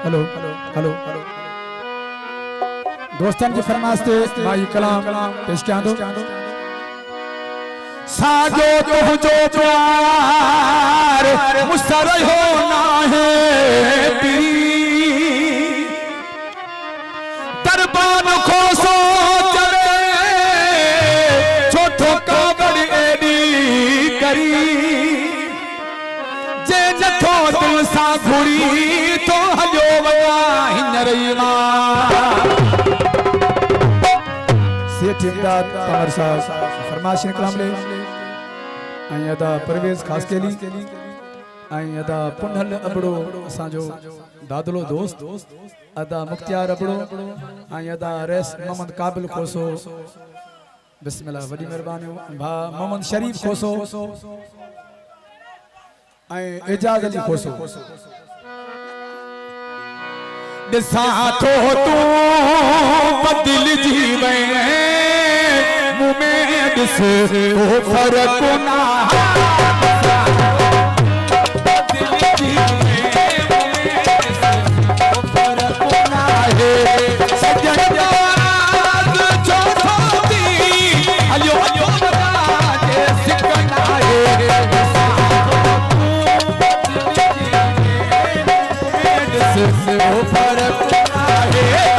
hello hello दोस्तन की फरमाइश ते भाई कलाम पेश क्या दो साजो तुझो प्यार मुसर होना है तेरी दरबान को सो चले छोटो कागड़ एडी करी जे नथो दिल सा घुरी तो हजो वया हिनरईमा सेठ इमदाद कमर साहब फरमाइश कलाम ले आई अदा परवेज खास केली आई अदा पुनल अबड़ो असांजो दादलो दोस्त अदा मुख्तियार अबड़ो आई अदा रेस मोहम्मद काबिल खोसो बिस्मिल्लाह वडी मेहरबानी भा मोहम्मद शरीफ खोसो आई एजाज अली खोसो दिसा तो तू बदल जीवे मुमें दिस ओ फर्क ना बदल जीवे मुमें दिस ओ फर्क ना है सजन याद छोड़ी अयो अयो राजे सिकना है ओ फर्क ना है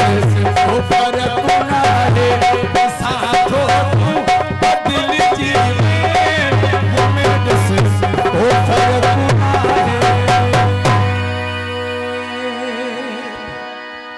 से ऊपर